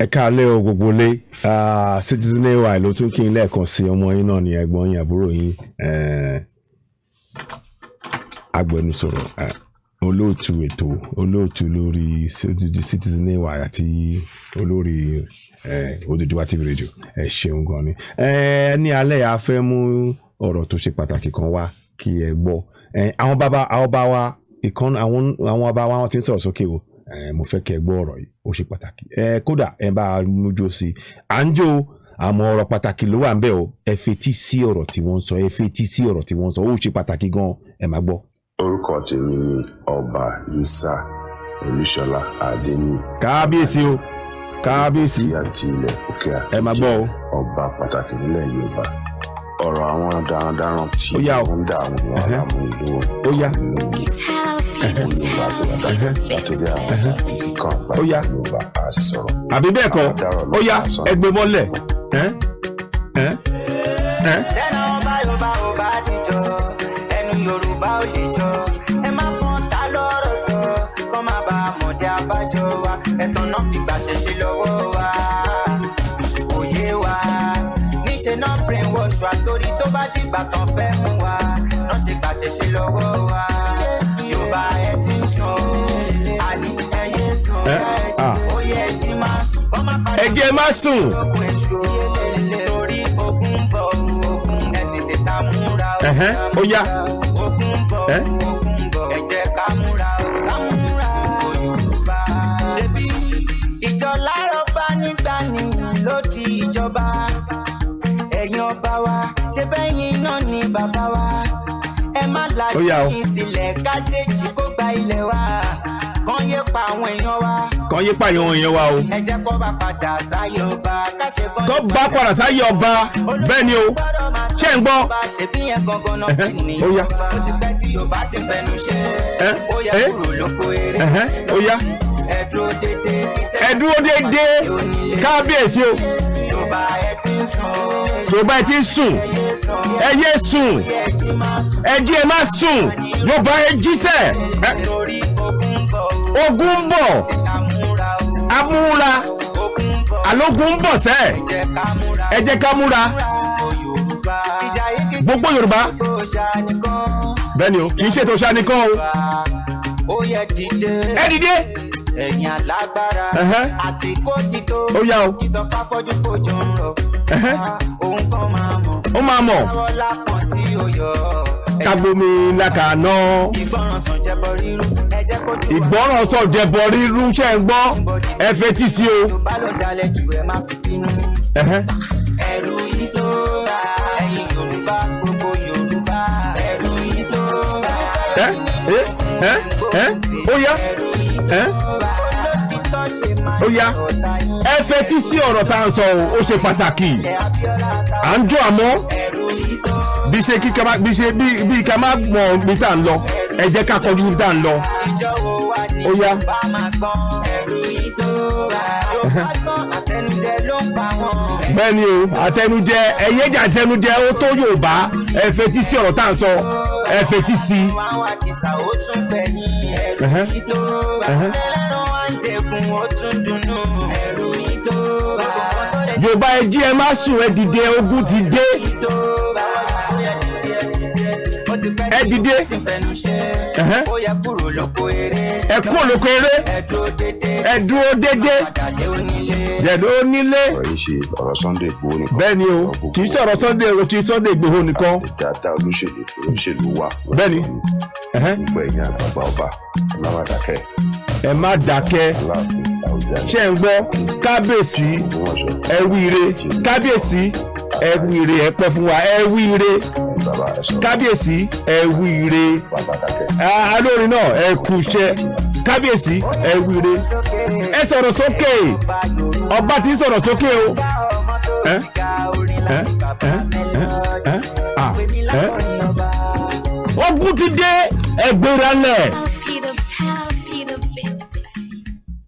ẹ káalẹ́ o gbogbo lé Citizen AY ló tún kí n lẹ́ẹ̀kan sí ọmọ yín náà ní ẹ̀gbọ́n yín àbúrò yín agbẹnusọ̀rọ̀ olóòtú ètò olóòtú lórí Citizen AY àti olórí Odùduwà TV Radio ẹ ṣeun gan ni ní alẹ́ a fẹ́ mú ọ̀rọ̀ tó ṣe pàtàkì kan wá kí ẹ gbọ́ àwọn bàbá wa ìkan àwọn bàbá wa wọ́n ti ń sọ̀rọ̀ sókè o mo fẹ́ kẹ́ gbọ́ ọ̀rọ̀ yìí ó ṣe pàtàkì kódà ẹ bá mójú sí à ń jó àmọ́ ọ̀rọ̀ pàtàkì ló wà ń bẹ̀ o ẹ fetí sí ọ̀rọ̀ tí wọ́n sọ ẹ fetí sí ọ̀rọ̀ tí wọ́n sọ ó ṣe pàtàkì gan ẹ má gbọ́. orúkọ tèmi ni ọba Isa Olúṣọlá Adéníyì. kábíyèsí o kábíyèsí àti ilẹ̀ òkè ẹ má gbọ́ o. ọba pàtàkì nílẹ̀ Yorùbá ọ̀rọ̀ àwọn darandaran tí wọ́n ń dá àwọn ìwà àmú ìlú Yorùbá sí wàdà látòrí àwọn ìsìn kan àgbà Yorùbá àti sọ̀rọ̀. àbí bẹ́ẹ̀ kọ́ ó yá ẹgbẹ́ mọ́lẹ̀. tẹ́lá ọba Yorùbá ti jọ ẹnu Yorùbá ò lè jọ ẹ má fọ́n ta lọ́rọ̀ sọ kọ́ má bàa mọ̀dé abájọ wa ẹ̀tàn náà fìgbà ṣẹ̀ṣẹ̀ lọ́wọ́ wa òye wa níṣẹ́ náà brainwash wa torí tó bá dìgbà tán fẹ́ mú wa náà ṣe gbà ṣẹ̀ṣẹ̀ lọ́wọ́ wa Yorùbá ẹ ti ń sùn àní ẹyẹ sùn ó yẹ ẹ jí máa sùn kọ́ má padà ẹ jẹ́ má sùn. torí ogun bọ̀ ẹ tètè ta múra ó yá ogun bọ̀ ẹ jẹ́ ká múra Yorùbá ṣebí ìjọ lárọ̀ bá nígbà ní ló di ìjọba ẹ̀yin ọba wa ṣe bẹ́yìn náà ni bàbá wa ẹ má lajú yín sílẹ̀ kájèjì kó gba ilẹ̀ wa kàn yé pa àwọn èèyàn wa. kàn yé pa àwọn èèyàn wa o. ẹ jẹ́ kó bá padà sáyé ọba káṣe kan. kó bá padà sáyé ọba bẹ́ẹ̀ ni o ṣé ń gbọ́. ṣebí yẹn gangan náà kì ní ìjọba ó ti pẹ́ tí Yorùbá ti fẹnu ṣe ó yẹ kúrò lóko eré ó yá ẹ dúró dédé ẹ dúró dédé kábíyèsí o. Yorùbá ẹ ti ń sùn. Yorùbá ẹ ti ń sùn ẹ yé sùn ẹ jí ẹ má sùn Yorùbá ẹ jíṣẹ́ ogun ń bọ̀ amúra alógun ń bọ̀ sẹ́ ẹ jẹ́ ká múra gbogbo Yorùbá bẹ́ẹ̀ ni o kì í ṣètò ṣá nìkan o ẹ dìde ẹ̀yin alágbára àsìkò ti tó kí sọ fáfọ́jú kojú ń rọ òun kan máa mọ̀ ó máa mọ̀ láwọ́lá kan tí ó yọ kagbomi lákàná ìgbọràn sàn jẹbọ rírú ẹ jẹ́ kó jù ìgbọràn sàn jẹbọ rírú ṣe ń gbọ́ ẹ fetí sí o. Yorùbá ló dalẹ̀ jù ẹ má fi bínú ẹrù yìí tó ra ẹ̀yin Yorùbá gbogbo Yorùbá ẹrù yìí tó ra ó yá ó yá ẹ fetí sí ọ̀rọ̀ tá à ń sọ ó ṣe pàtàkì à ń jọ àmọ́ bí ká má mọ̀ bí tá à ń lọ ẹ jẹ́ ká kọjú bí tá à ń lọ ó yá. bẹ́ẹ̀ ni o àtẹnujẹ ẹ̀yẹ́jà àtẹnujẹ ó tó Yorùbá ẹ fetí sí ọ̀rọ̀ tá à ń sọ ẹ fetí sí. Yorùbá ẹ jí ẹ má sùn ẹ dìde ogun ti dé ẹ dìde ẹ kúrò lóko eré ẹ dúró dédé jẹ̀dọ̀ onílé bẹ́ẹ̀ ni o kì í sọ̀rọ̀ Sunday Igboho nìkan dáadáa olóṣèlú wa bẹ́ẹ̀ ni gbogbo ẹ̀yin àgbààgbà ọba ẹ má dákẹ́ ṣe ń gbọ́ kábíyèsí ẹ wíire kábíyèsí ẹ wíire ẹ pẹ́ fún wa ẹ wíire kábíyèsí ẹ wíire alórin náà ẹ kú iṣẹ́ kábíyèsí ẹ wíire ẹ sọ̀rọ̀ sókè ọba tí ń sọ̀rọ̀ sókè o. ogun ti dé ẹgbẹ́ra lẹ̀.